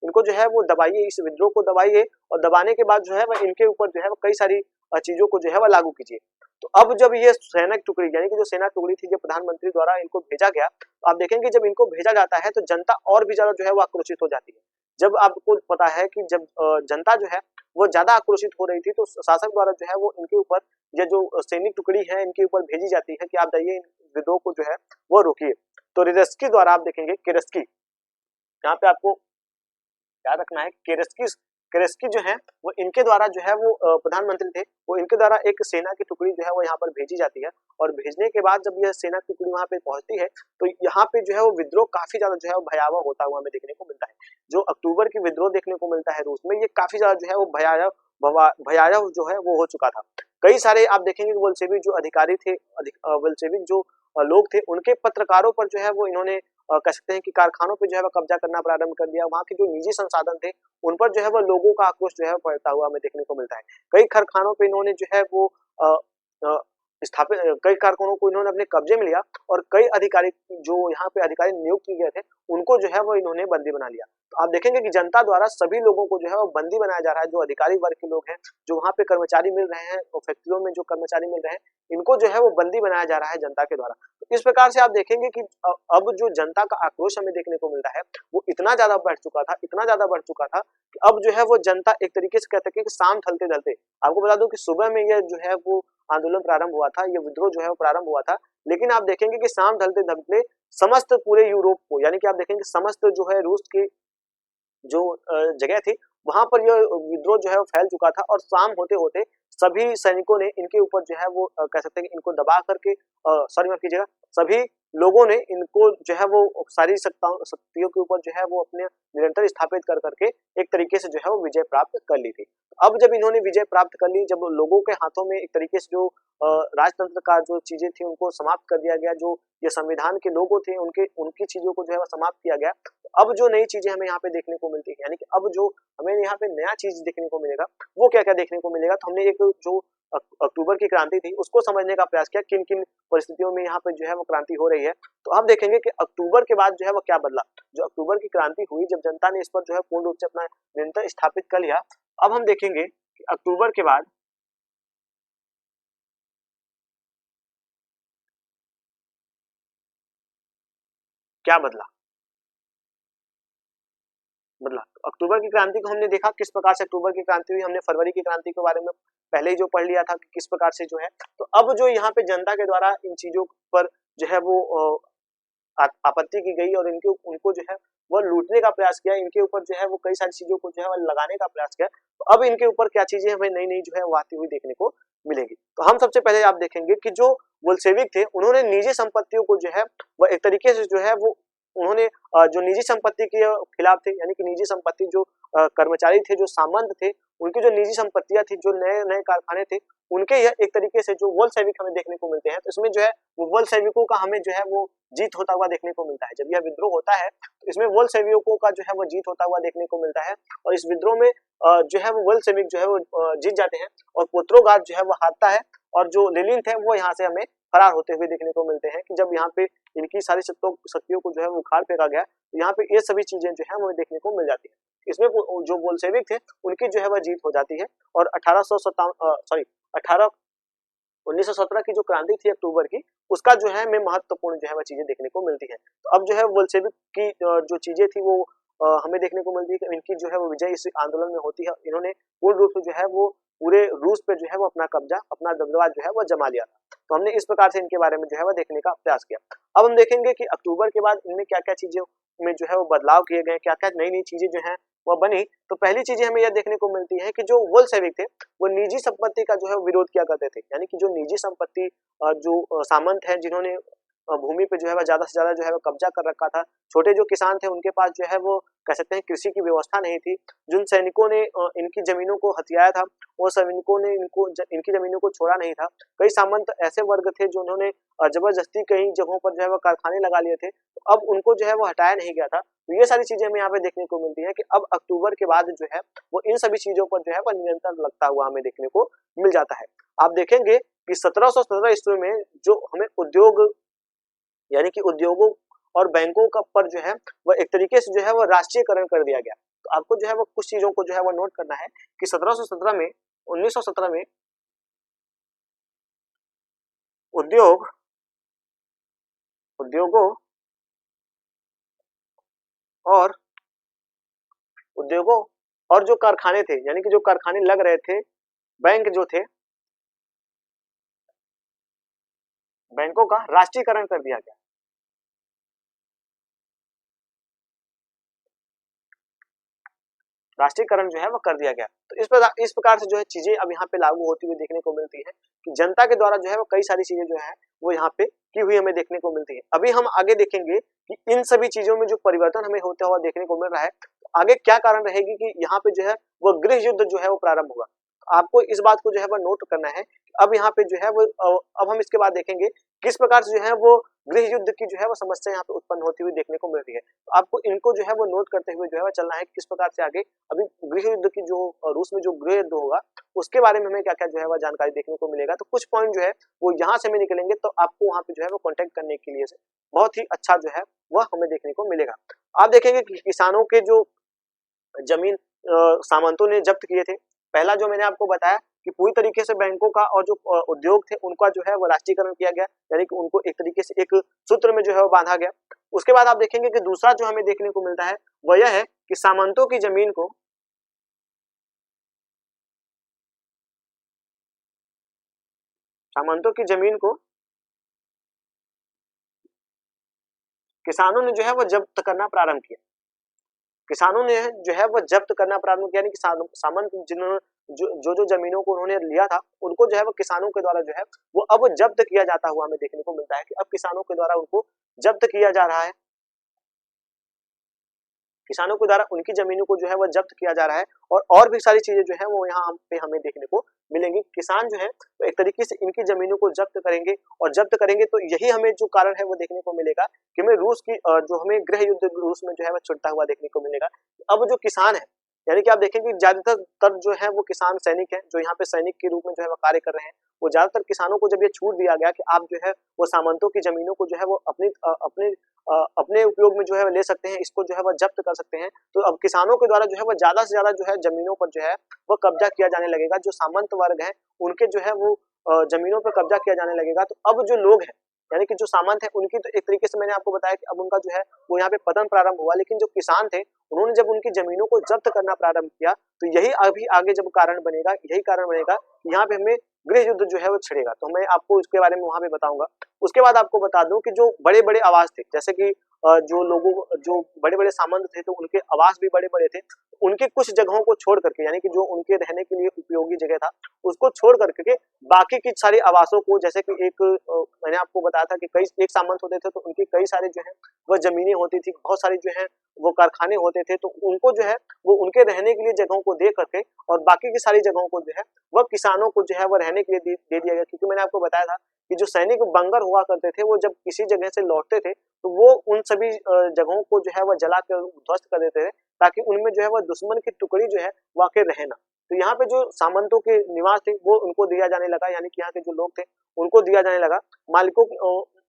इनको जो है वो दबाइए, इस विद्रोह को दबाइए, और दबाने के बाद जो है वह इनके ऊपर जो है वो कई सारी चीजों को जो है वह लागू कीजिए। तो अब जब ये सैनिक टुकड़ी, यानी कि जो सेना टुकड़ी थी, जो प्रधानमंत्री द्वारा इनको भेजा गया, तो आप देखेंगे जब इनको भेजा जाता है तो जनता और भी ज्यादा जो है वो आक्रोशित हो जाती है। जब आपको पता है कि जब जनता जो है वो ज्यादा आक्रोशित हो रही थी तो शासक द्वारा जो है वो इनके ऊपर, ये जो सैनिक टुकड़ी है इनके ऊपर भेजी जाती है कि आप जाइए इन विद्रोह को जो है वो रोकिए। तो रेस्की द्वारा आप देखेंगे केरेस्की, यहाँ पे आपको याद रखना है केरेस्की, केरेस्की जो है वो इनके द्वारा जो है वो प्रधानमंत्री थे, वो इनके द्वारा एक सेना की टुकड़ी जो है वो यहाँ पर भेजी जाती है। और भेजने के बाद जब यह सेना की टुकड़ी वहां पे पहुंचती है तो यहाँ पे जो है वो विद्रोह काफी ज्यादा जो है वो भयावह होता हुआ हमें देखने को मिलता है। जो अक्टूबर की विद्रोह देखने को मिलता है रूस में, ये काफी ज्यादा जो है वो भयावह जो है वो हो चुका था। कई सारे आप देखेंगे बोल्शेविक जो अधिकारी थे, बोल्शेविक जो लोग थे, उनके पत्रकारों पर जो है वो इन्होंने कह सकते हैं कि कारखानों पे जो है वो कब्जा करना प्रारंभ कर दिया। वहां के जो निजी संसाधन थे उन पर जो है वो लोगों का आक्रोश जो है बढ़ता हुआ हमें देखने को मिलता है। कई कारखानों पे इन्होंने जो है वो स्थापित, कई कारखानों को इन्होंने अपने कब्जे में लिया, और कई अधिकारी जो यहाँ पे अधिकारी नियुक्त किए गए थे उनको जो है वो इन्होंने बंदी बना लिया। तो आप देखेंगे कि जनता द्वारा सभी लोगों को जो है वो बंदी बनाया जा रहा है। जो अधिकारी वर्ग के लोग हैं, जो वहाँ पे कर्मचारी मिल रहे हैं, फैक्ट्रियों में जो कर्मचारी मिल रहे हैं, इनको जो है वो बंदी बनाया जा रहा है जनता के द्वारा। तो इस प्रकार से आप देखेंगे कि अब जो जनता का आक्रोश हमें देखने को मिलता है वो इतना ज्यादा बढ़ चुका था, इतना ज्यादा बढ़ चुका था कि अब जो है वो जनता एक तरीके से कह सकते हैं कि शाम ढलते ढलते, आपको बता दूं कि सुबह में यह जो है वो आंदोलन प्रारंभ हुआ था, ये विद्रोह जो है वो प्रारंभ हुआ था, लेकिन आप देखेंगे कि शाम ढलते ढलते समस्त पूरे यूरोप को, यानी कि आप देखेंगे समस्त जो है रूस की जो जगह थी वहां पर यह विद्रोह जो है वो फैल चुका था। और शाम होते होते सभी सैनिकों ने इनके ऊपर जो है वो कह सकते हैं कि इनको दबा करके, सॉरी माफ कीजिएगा, सभी लोगों ने इनको जो है वो सारी शक्तियों के ऊपर जो है वो अपने निरंतर स्थापित कर करके एक तरीके से जो है वो विजय प्राप्त कर ली थी। अब जब इन्होंने विजय प्राप्त कर ली, जब लोगों के हाथों में एक तरीके से जो राजतंत्र का जो चीजें थी उनको समाप्त कर दिया गया, जो ये संविधान के लोगो थे उनके उनकी चीजों को जो है वो समाप्त किया गया, अब जो नई चीजें हमें यहाँ पे देखने को मिलती है, यानी कि अब जो हमें यहाँ पे नया चीज देखने को मिलेगा वो क्या क्या देखने को मिलेगा। तो हमने एक जो अक्टूबर की क्रांति थी उसको समझने का प्रयास किया, किन किन परिस्थितियों में यहाँ पे जो है वो क्रांति हो रही है। तो अब देखेंगे कि अक्टूबर के बाद जो है वो क्या बदला। जो अक्टूबर की क्रांति हुई, जब जनता ने इस पर जो है पूर्ण रूप से अपना नियंत्रण स्थापित कर लिया, अब हम देखेंगे कि अक्टूबर के बाद क्या बदला। बदला अक्टूबर की क्रांति को हमने देखा किस प्रकार से अक्टूबर की क्रांति हुई, हमने फरवरी की क्रांति के बारे में पहले ही जो पढ़ लिया था कि किस प्रकार से जो है। तो अब जो यहाँ पे जनता के द्वारा इन चीजों पर जो है वो आपत्ति की गई और इनके उनको जो है वो लूटने का प्रयास किया, इनके ऊपर जो है वो कई सारी चीजों को जो है वो लगाने का प्रयास किया। तो अब इनके ऊपर क्या चीजें हमें नई नई जो है वो आती हुई देखने को मिलेगी। तो हम सबसे पहले आप देखेंगे कि जो बोल्शेविक थे उन्होंने निजी संपत्तियों को जो है वो एक तरीके से जो है वो उन्होंने जो निजी संपत्ति के खिलाफ थे, यानी कि निजी संपत्ति जो कर्मचारी थे, जो सामंत थे, उनकी जो निजी संपत्तियां थी, जो नए नए कारखाने थे, उनके यह एक तरीके से जो बोल्शेविक हमें देखने को मिलते हैं। तो इसमें जो है वो बोल्शेविकों का हमें जो है वो जीत होता हुआ देखने को मिलता है। जब यह विद्रोह होता है तो इसमें बोल्शेविकों का जो है वो जीत होता हुआ देखने को मिलता है और इस विद्रोह में जो है वो बोल्शेविक जो है वो जीत जाते हैं और पेट्रोग्राद जो है वो हारता है और जो लेनिन थे वो यहाँ से हमें फरार होते हुए देखने को मिलते हैं कि जब यहाँ पे इनकी सारी शक्तियों को जो है वो उखाड़ फेंका गया, तो यहाँ पे ये सभी चीजें जो है हमें देखने को मिल जाती है। इसमें जो बोल्शेविक थे उनकी जो है वह जीत हो जाती है और 1917 की जो क्रांति थी अक्टूबर की, उसका जो है हमें महत्वपूर्ण जो है वह चीजें देखने को मिलती है। तो अब जो है बोल्शेविक की जो चीजें थी वो हमें देखने को मिलती है कि इनकी जो है वो विजय इस आंदोलन में होती है। इन्होंने पूर्ण रूप से जो है वो पूरे रूस पे जो है वो अपना कब्जा, अपना दबदबा जो है वो जमा लिया था। तो हमने इस प्रकार से इनके बारे में जो है वो देखने का प्रयास किया। अब हम देखेंगे कि अक्टूबर के बाद इनमें क्या क्या चीजें में जो है वो बदलाव किए गए, क्या क्या नई नई चीजें जो है वह बनी। तो पहली चीजें हमें यह देखने को मिलती है कि जो बोल्शेविक थे वो निजी संपत्ति का जो है विरोध किया करते थे, यानी कि जो निजी संपत्ति जो सामंत है जिन्होंने भूमि पे जो है वह ज्यादा से ज्यादा जो है वो कब्जा कर रखा था, छोटे जो किसान थे उनके पास जो है वो कह सकते हैं कृषि की व्यवस्था नहीं थी, जिन सैनिकों ने इनकी जमीनों को हथियाया था वो सैनिकों ने इनकी जमीनों को छोड़ा नहीं था। कई सामंत ऐसे वर्ग थे जो उन्होंने जबरदस्ती कई जगहों पर जो है वो कारखाने लगा लिए थे, तो अब उनको जो है वो हटाया नहीं गया था। तो ये सारी चीजें हमें यहाँ पे देखने को मिलती है कि अब अक्टूबर के बाद जो है वो इन सभी चीजों पर जो है वो नियंत्रण लगता हुआ हमें देखने को मिल जाता है। आप देखेंगे कि 1717 ईस्वी में जो हमें उद्योग, यानी कि उद्योगों और बैंकों का पर जो है वह एक तरीके से जो है वह राष्ट्रीयकरण कर दिया गया। तो आपको जो है वो कुछ चीजों को जो है वो नोट करना है कि 1717 में 1917 में उद्योगों और उद्योगों और जो कारखाने थे, यानी कि जो कारखाने लग रहे थे, बैंक जो थे, बैंकों का राष्ट्रीयकरण कर दिया गया। राष्ट्रीयकरण जो है वो कर दिया गया। तो इस प्रकार से जो है चीजें अब यहाँ पे लागू होती हुई देखने को मिलती है कि जनता के द्वारा जो है वो कई सारी चीजें जो है वो यहाँ पे की हुई हमें देखने को मिलती है। अभी हम आगे देखेंगे कि इन सभी चीजों में जो परिवर्तन हमें होता हुआ देखने को मिल रहा है, तो आगे क्या कारण रहेगी कि यहाँ पे जो है वो गृह युद्ध जो है वो प्रारंभ होगा। आपको इस बात को जो है वो नोट करना है। अब यहाँ पे जो है वो अब हम इसके बाद देखेंगे किस प्रकार से जो है वो गृह युद्ध की जो है वो समस्या यहाँ पे उत्पन्न होती हुई देखने को मिल रही है। तो आपको इनको जो है वो नोट करते हुए जो है वो चलना है किस प्रकार से आगे अभी गृह युद्ध की जो रूस में जो गृह युद्ध होगा उसके बारे में हमें क्या क्या जो है वह जानकारी देखने को मिलेगा। तो कुछ पॉइंट जो है वो यहाँ से हमें निकलेंगे तो आपको वहाँ पे जो है वो कॉन्टेक्ट करने के लिए बहुत ही अच्छा जो है वह हमें देखने को मिलेगा। आप देखेंगे कि किसानों के जो जमीन सामंतों ने जब्त किए थे, पहला जो मैंने आपको बताया कि पूरी तरीके से बैंकों का और जो उद्योग थे उनका जो है वो राष्ट्रीयकरण किया गया, यानी कि उनको एक तरीके से एक सूत्र में जो है वो बांधा गया। उसके बाद आप देखेंगे कि दूसरा जो हमें देखने को मिलता है वह यह है कि सामंतों की जमीन को किसानों ने जो है वो जब्त करना प्रारंभ किया। किसानों ने जो है वो जब्त करना प्रारंभ किया, यानी कि सामंत जिन्होंने जो जमीनों को उन्होंने लिया था उनको जो है वो किसानों के द्वारा जो है वो अब जब्त किया जाता हुआ हमें देखने को मिलता है कि अब किसानों के द्वारा उनको जब्त किया जा रहा है। किसानों के द्वारा उनकी जमीनों को जो है वो जब्त किया जा रहा है और भी सारी चीजें जो है वो यहाँ पे हमें देखने को मिलेंगी। किसान जो है तो एक तरीके से इनकी जमीनों को जब्त करेंगे और जब्त करेंगे तो यही हमें जो कारण है वो देखने को मिलेगा कि हमें रूस की जो हमें गृह युद्ध रूस में जो है वो छिड़ता हुआ देखने को मिलेगा। अब जो किसान है, यानी कि आप देखेंगे ज्यादातर जो है वो किसान सैनिक है जो यहाँ पे सैनिक के रूप में जो है वो कार्य कर रहे हैं, वो ज्यादातर किसानों को जब ये छूट दिया गया कि आप जो है वो सामंतों की जमीनों को जो है वो अपने उपयोग में जो है ले सकते हैं, इसको जो है वो जब्त कर सकते हैं, तो अब किसानों के द्वारा जो है वो ज्यादा से ज्यादा जो है जमीनों पर जो है वो कब्जा किया जाने लगेगा। जो सामंत वर्ग है उनके जो है वो जमीनों पर कब्जा किया जाने लगेगा। तो अब जो लोग हैं, यानी कि जो सामंत है उनकी तो एक तरीके से मैंने आपको बताया कि अब उनका जो है वो यहाँ पे पतन प्रारंभ हुआ, लेकिन जो किसान थे उन्होंने जब उनकी जमीनों को जब्त करना प्रारंभ किया तो यही अभी आगे जब कारण बनेगा, यही कारण बनेगा कि यहाँ पे हमें गृह युद्ध जो है वो छिड़ेगा। तो मैं आपको इसके बारे में वहां पे बताऊंगा। उसके बाद आपको बता दूं कि जो बड़े बड़े आवाज थे, जैसे कि जो लोगों जो बड़े बड़े सामंत थे तो उनके आवास भी बड़े बड़े थे, उनकी कुछ जगहों को छोड़ करके, यानी कि जो उनके रहने के लिए उपयोगी जगह था उसको छोड़ करके बाकी की सारी आवासों को, जैसे कि एक मैंने आपको बताया था कि कई एक सामंत होते थे तो उनकी कई सारी जो है वह जमीनें होती थी, बहुत सारी जो है वो कारखाने होते थे, तो उनको जो है वो उनके रहने के लिए जगहों को दे करके और बाकी की सारी जगहों को जो है वह किसानों को जो है वो रहने के लिए दे दिया गया। क्योंकि मैंने आपको बताया था कि जो सैनिक बंगर हुआ करते थे वो जब किसी जगह से लौटते थे तो वो उन सभी जगहों को जो है वह जला कर ध्वस्त कर देते थे, ताकि उनमें जो है वह दुश्मन की टुकड़ी जो है वाकई रहे ना। तो यहाँ पे जो सामंतों के निवास थे वो उनको दिया जाने लगा, यानी कि यहाँ के जो लोग थे उनको दिया जाने लगा, मालिकों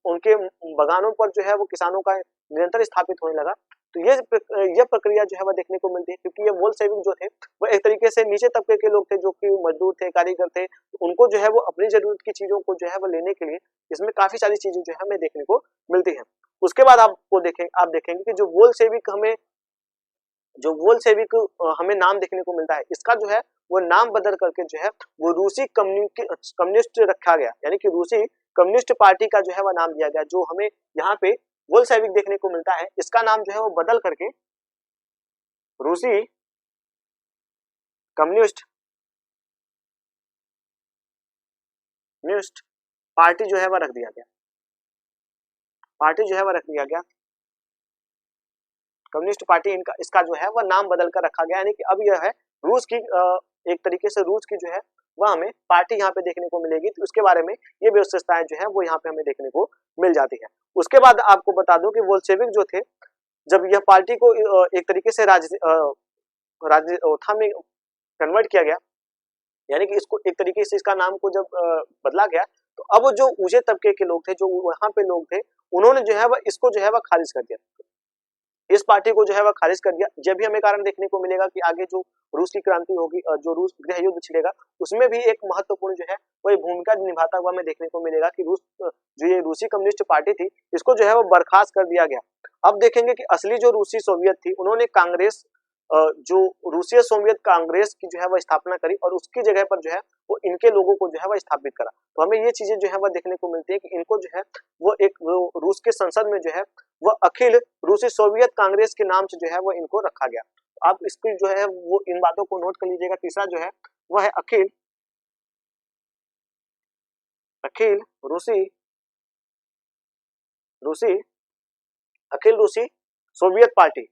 उनके बगानों पर जो है वो किसानों का निरंतर स्थापित होने लगा। तो ये प्रक्रिया जो है वह देखने को मिलती है, क्योंकि ये वोल सेविंग जो थे वो एक तरीके से नीचे तबके के लोग थे, जो कि मजदूर थे, कारीगर थे, उनको जो है वो अपनी जरूरत की चीजों को जो है वो लेने के लिए इसमें काफी सारी चीजें जो है हमें देखने को मिलती है। उसके बाद आप देखेंगे कि जो वोल सेविक हमें नाम देखने को मिलता है, इसका जो है वो नाम बदल करके जो है वो रूसी कम्युनिस्ट रखा गया, यानी कि रूसी कम्युनिस्ट पार्टी का जो है वह नाम दिया गया। जो हमें यहाँ पे वोल सेविक देखने को मिलता है, इसका नाम जो है वो बदल करके रूसी कम्युनिस्ट पार्टी जो है वह रख दिया गया, पार्टी जो है वह रख दिया गया कम्युनिस्ट पार्टी। इनका इसका जो है वह नाम बदल कर रखा गया, यानी कि अब यह है रूस की एक तरीके से रूस की जो है वह हमें पार्टी यहाँ पे देखने को मिलेगी। तो उसके बारे में ये विशेषताएं जो है वो यहाँ पे हमें देखने को मिल जाती है। उसके बाद आपको बता दूं कि वोल्शेविक जो थे, जब यह पार्टी को एक तरीके से था में कन्वर्ट किया गया, यानी कि इसको एक तरीके से इसका नाम को जब बदला गया, तो अब जो ऊंचे तबके के लोग थे, जो वहां पे लोग थे, उन्होंने जो है वह इसको जो है वह खारिज कर दिया, इस पार्टी को जो है वह खारिज कर दिया। जब भी हमें कारण देखने को मिलेगा कि आगे जो रूस की क्रांति होगी, जो रूस गृह युद्ध छिड़ेगा, उसमें भी एक महत्वपूर्ण जो है वही भूमिका निभाता हुआ हमें देखने को मिलेगा कि जो ये रूसी कम्युनिस्ट पार्टी थी, इसको जो है वो बर्खास्त कर दिया गया। अब देखेंगे कि असली जो रूसी सोवियत थी, उन्होंने कांग्रेस जो रूसी सोवियत कांग्रेस की जो है वह स्थापना करी और उसकी जगह पर जो है वो इनके लोगों को जो है वह स्थापित करा। तो हमें ये चीजें जो है वह देखने को मिलती है कि इनको जो है वो रूस के संसद में जो है वह अखिल रूसी सोवियत कांग्रेस के नाम से जो है वो इनको रखा गया। आप इसकी जो है वो इन बातों को नोट कर लीजिएगा। तीसरा जो है वह है अखिल रूसी रूसी अखिल रूसी सोवियत पार्टी।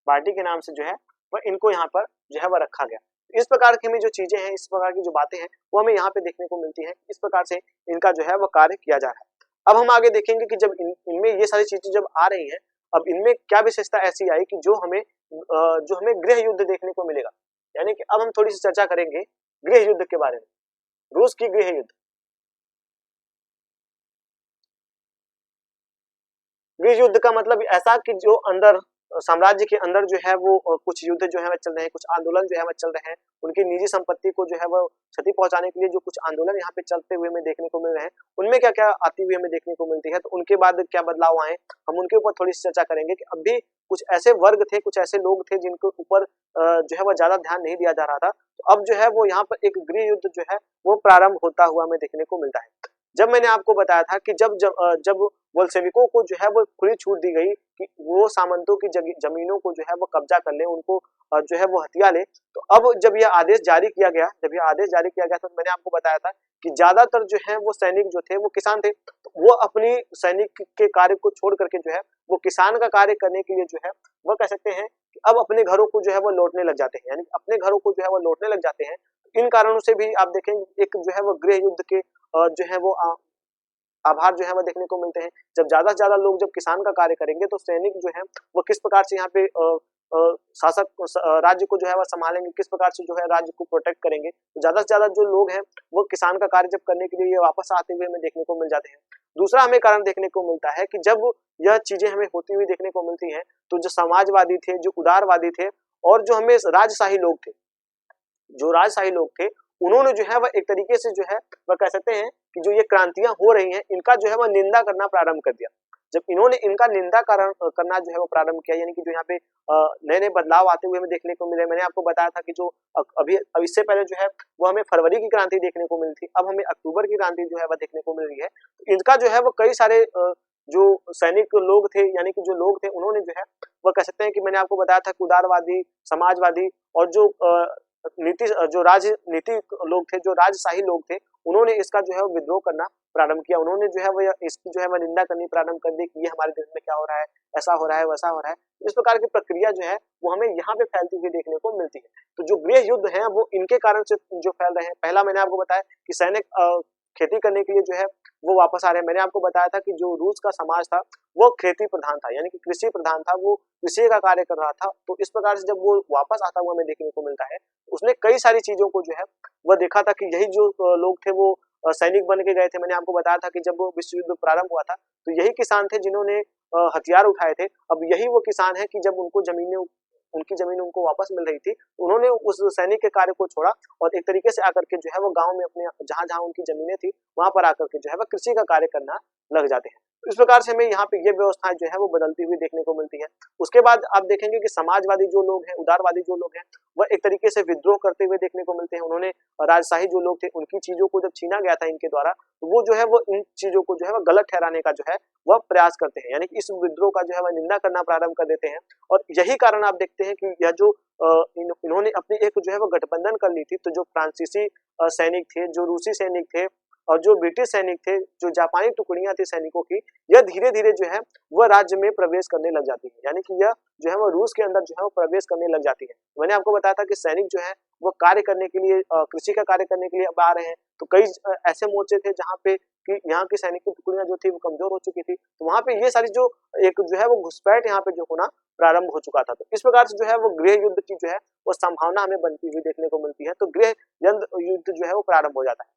पार्टी के नाम से जो है वह इनको यहाँ पर जो है वह रखा गया। इस प्रकार की हमें जो चीजें हैं, इस प्रकार की जो बातें हैं वो हमें यहाँ पे देखने को मिलती हैं। इस प्रकार से इनका जो है वह कार्य किया जा रहा है। अब हम आगे देखेंगे कि जब इनमें ये सारी चीजें जब आ रही हैं, अब इनमें क्या विशेषता ऐसी आई कि जो हमें गृह युद्ध देखने को मिलेगा। यानी कि अब हम थोड़ी सी चर्चा करेंगे गृह युद्ध के बारे में, रूस की गृह युद्ध। गृह युद्ध का मतलब ऐसा कि जो अंदर साम्राज्य के अंदर जो है वो कुछ युद्ध जो है वह चल रहे हैं, कुछ आंदोलन जो है वह चल रहे हैं, उनकी निजी संपत्ति को जो है वो क्षति पहुंचाने के लिए जो कुछ आंदोलन यहाँ पे चलते हुए हमें देखने को मिल रहे हैं, उनमें क्या क्या आती हुई हमें देखने को मिलती है। तो उनके बाद क्या बदलाव आए, हम उनके ऊपर थोड़ी सी चर्चा करेंगे कि अब भी कुछ ऐसे वर्ग थे, कुछ ऐसे लोग थे जिनके ऊपर जो है वह ज्यादा ध्यान नहीं दिया जा रहा था। तो अब जो है वो यहाँ पर एक गृह युद्ध जो है वो प्रारंभ होता हुआ हमें देखने को मिलता है। जब मैंने आपको बताया था कि जब बोल्शेविकों को जो है वो खुली छूट दी गई कि वो सामंतों की जमीनों को जो है वो कब्जा कर ले, उनको जो है वो हथिया ले, तो अब जब यह आदेश जारी किया गया तो मैंने आपको बताया था कि ज्यादातर जो है वो सैनिक जो थे वो किसान थे, तो वो अपनी सैनिक के कार्य को छोड़ करके जो है वो किसान का कार्य करने के लिए जो है वो कह सकते हैं कि अब अपने घरों को जो है वो लौटने लग जाते हैं, यानी अपने घरों को जो है वो लौटने लग जाते हैं। इन कारणों से भी आप देखेंगे एक जो है वो गृह युद्ध के जो है वो आभार जो है वो देखने को मिलते हैं। जब ज्यादा से ज्यादा लोग जब किसान का कार्य करेंगे तो सैनिक जो है वो किस प्रकार से यहाँ पे शासक राज्य को जो है वह संभालेंगे, किस प्रकार से जो है राज्य को प्रोटेक्ट करेंगे। तो ज्यादा से ज्यादा जो लोग हैं वो किसान का कार्य जब करने के लिए ये वापस आते हुए हमें देखने को मिल जाते हैं। दूसरा हमें कारण देखने को मिलता है कि जब यह चीजें हमें होती हुई देखने को मिलती हैं, तो जो समाजवादी थे, जो उदारवादी थे और जो हमें राजशाही लोग थे, उन्होंने जो है वह एक तरीके से जो है वह कह सकते हैं कि जो ये क्रांतियां हो रही हैं इनका जो है वह निंदा करना प्रारंभ कर दिया। जब इन्होंने इनका निंदा करना जो है वो प्रारंभ किया, यानी कि जो यहाँ पे नए नए बदलाव आते हुए हमें देखने को मिले। मैंने आपको बताया था कि जो अब इससे पहले जो है वो हमें फरवरी की क्रांति देखने को मिली थी, अब हमें अक्टूबर की क्रांति जो है वह देखने को मिल रही है। तो इनका जो है वो कई सारे जो सैनिक लोग थे, यानी कि जो लोग थे, उन्होंने जो है वह कह सकते हैं कि मैंने आपको बताया था कि उदारवादी, समाजवादी और जो जो राजनीतिक लोग थे, जो राजशाही लोग थे, उन्होंने इसका जो है वो विद्रोह करना प्रारंभ किया। उन्होंने जो है वह इसकी जो है वह निंदा करनी प्रारंभ कर दी कि ये हमारे देश में क्या हो रहा है, ऐसा हो रहा है, वैसा हो रहा है। इस प्रकार की प्रक्रिया जो है वो हमें यहाँ पे फैलती हुई देखने को मिलती है। तो जो गृह युद्ध है वो इनके कारण से जो फैल रहे हैं। पहला मैंने आपको बताया कि सैनिक खेती करने के लिए जो है वो वापस आ रहे हैं। मैंने आपको बताया था कि जो रूस का समाज था वो खेती प्रधान था, यानी कि कृषि प्रधान था, वो कृषि का कार्य कर रहा था। तो इस प्रकार से जब वो वापस आता हुआ हमें देखने को मिलता है, उसने कई सारी चीजों को जो है वह देखा था कि यही जो लोग थे वो सैनिक बन के गए थे। मैंने आपको बताया था कि जब विश्व युद्ध प्रारंभ हुआ था तो यही किसान थे जिन्होंने हथियार उठाए थे। अब यही वो किसान है कि जब उनकी जमीन उनको वापस मिल रही थी, उन्होंने उस सैनिक के कार्य को छोड़ा और एक तरीके से आकर के जो है वो गांव में अपने जहां उनकी जमीनें थी वहां पर आकर के जो है वह कृषि का कार्य करना लग जाते हैं। इस प्रकार से हमें यहाँ पे ये व्यवस्थाएं जो है वो बदलती हुई देखने को मिलती है। उसके बाद आप देखेंगे कि समाजवादी जो लोग हैं, उदारवादी जो लोग हैं, वह एक तरीके से विद्रोह करते हुए देखने को मिलते हैं। उन्होंने राजशाही जो लोग थे उनकी चीजों को जब छीना गया था इनके द्वारा, तो वो जो है वो इन चीजों को जो है वह गलत ठहराने का जो है वह प्रयास करते हैं, यानी कि इस विद्रोह का जो है वह निंदा करना प्रारंभ कर देते हैं। और यही कारण आप देखते हैं कि यह जो इन्होंने अपनी एक जो है वो गठबंधन कर ली थी। तो जो फ्रांसीसी सैनिक थे, जो रूसी सैनिक थे और जो ब्रिटिश सैनिक थे, जो जापानी टुकड़ियां थी सैनिकों की, यह धीरे धीरे जो है वह राज्य में प्रवेश करने लग जाती है, यानी कि यह जो है वो रूस के अंदर जो है वो प्रवेश करने लग जाती है। मैंने आपको बताया था कि सैनिक जो है वो कार्य करने के लिए, कृषि का कार्य करने के लिए अब आ रहे हैं। तो कई ऐसे मोर्चे थे जहाँ पे कि यहाँ की सैनिक की टुकड़ियां जो थी वो कमजोर हो चुकी थी, तो वहां पे ये सारी जो एक जो है वो घुसपैठ यहाँ पे जो होना प्रारंभ हो चुका था। तो इस प्रकार से जो है वो गृह युद्ध की जो है वो संभावना हमें बनती हुई देखने को मिलती है। तो गृह युद्ध जो है वो प्रारंभ हो जाता है।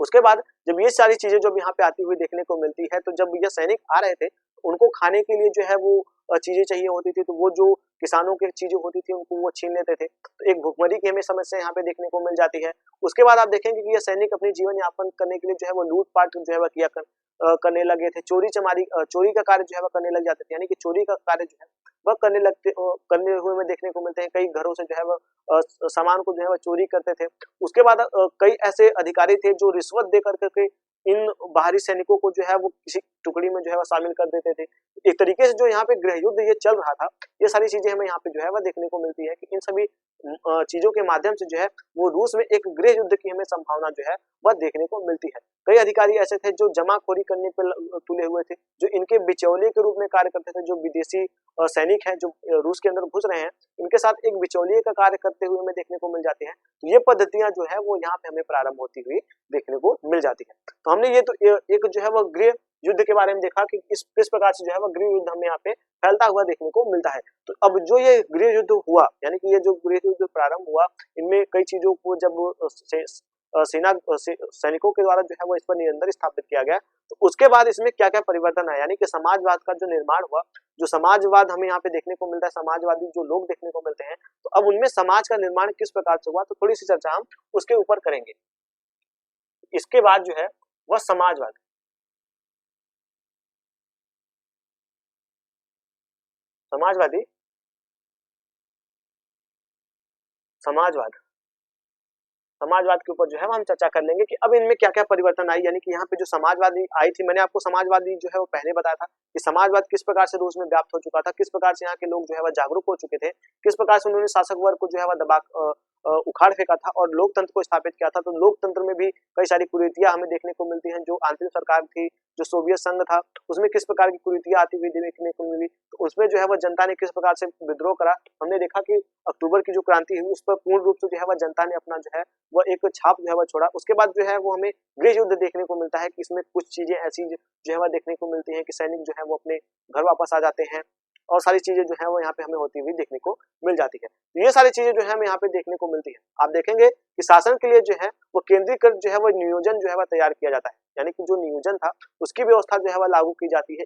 उसके बाद जब ये सारी चीजें जब यहाँ पे आती हुई देखने को मिलती है, तो जब ये सैनिक आ रहे थे उनको खाने के लिए जो है वो चीजें चाहिए होती थी, तो वो जो किसानों की चीजें होती थी उनको वो छीन लेते थे। तो एक भुखमरी की हमें समस्या यहाँ पे देखने को मिल जाती है। उसके बाद आप देखेंगे कि ये सैनिक अपनी जीवन यापन करने के लिए जो है वो लूटपाट जो है वह करने लगे थे। चोरी का कार्य जो है वह करने लग जाते थे, यानी कि चोरी का कार्य जो है वह करने हुए में देखने को मिलते हैं। कई घरों से जो है वह सामान को जो है वह चोरी करते थे। उसके बाद कई ऐसे अधिकारी थे जो रिश्वत दे करके इन बाहरी सैनिकों को जो है वो किसी टुकड़ी में जो है वो शामिल कर देते थे। एक तरीके से जो यहाँ पे गृह युद्ध ये चल रहा था, ये सारी चीजें हमें यहाँ पे जो है वह देखने को मिलती है कि इन सभी चीजों के माध्यम से जो है वो रूस में एक गृह युद्ध की हमें संभावना जो है वह देखने को मिलती है। कई अधिकारी ऐसे थे जो जमाखोरी करने पर तुले हुए थे, जो इनके बिचौलिए के रूप में कार्य करते थे। जो विदेशी सैनिक हैं जो रूस के अंदर घुस रहे हैं, इनके साथ एक बिचौलिए का कार्य करते हुए हमें देखने को मिल जाते हैं। तो ये पद्धतियां जो है वो यहाँ पे हमें प्रारंभ होती हुई देखने को मिल जाती है। तो हमने ये तो एक जो है वो गृह युद्ध के बारे में देखा कि किस प्रकार से जो है वो गृह युद्ध हमें यहाँ पे फैलता हुआ देखने को मिलता है। तो अब जो ये गृह युद्ध हुआ, यानी कि ये जो गृह युद्ध प्रारंभ हुआ, इनमें कई चीजों को जब सैनिकों के द्वारा जो है वो इस पर नियंत्रण स्थापित किया गया, तो उसके बाद इसमें क्या क्या परिवर्तन आया, यानी कि समाजवाद का जो निर्माण हुआ। जो समाजवाद हमें यहाँ पे देखने को मिलता है, समाजवादी जो लोग देखने को मिलते हैं, तो अब उनमें समाज का निर्माण किस प्रकार से हुआ, तो थोड़ी सी चर्चा हम उसके ऊपर करेंगे। इसके बाद जो है वह समाजवाद समाजवादी समाजवाद समाजवाद के ऊपर जो है वो हम चर्चा कर लेंगे कि अब इनमें क्या क्या परिवर्तन आई। यानी कि यहाँ पे जो समाजवादी आई थी, मैंने आपको समाजवादी जो है वो पहले बताया था कि समाजवाद किस प्रकार से रूस में व्याप्त हो चुका था, किस प्रकार से यहाँ के लोग जो है वह जागरूक हो चुके थे, किस प्रकार से उन्होंने शासक वर्ग को जो है वह दबा उखाड़ फेंका था और लोकतंत्र को स्थापित किया था। तो लोकतंत्र में भी कई सारी कुरीतियां हमें देखने को मिलती हैं। जो आंतरिक सरकार थी, जो सोवियत संघ था, उसमें किस प्रकार की कुरीतियां आती हुई देखने को मिली, तो उसमें जो है वह जनता ने किस प्रकार से विद्रोह करा। हमने देखा कि अक्टूबर की जो क्रांति हुई उस पर पूर्ण रूप से जो है वह जनता ने अपना जो है वह एक छाप जो है वह छोड़ा। उसके बाद जो है वो हमें गृह युद्ध देखने को मिलता है कि इसमें कुछ चीजें ऐसी जो है वह देखने को मिलती है कि सैनिक जो है वो अपने घर वापस आ जाते हैं और सारी चीजें जो है वो यहाँ पे हमें होती हुई देखने को मिल जाती है। तो ये सारी चीजें जो है हमें यहाँ पे देखने को मिलती है। आप देखेंगे कि शासन के लिए जो है वो केंद्रीकृत जो है वो नियोजन जो है वह तैयार किया जाता है, यानी कि जो नियोजन था उसकी व्यवस्था जो है वह लागू की जाती है।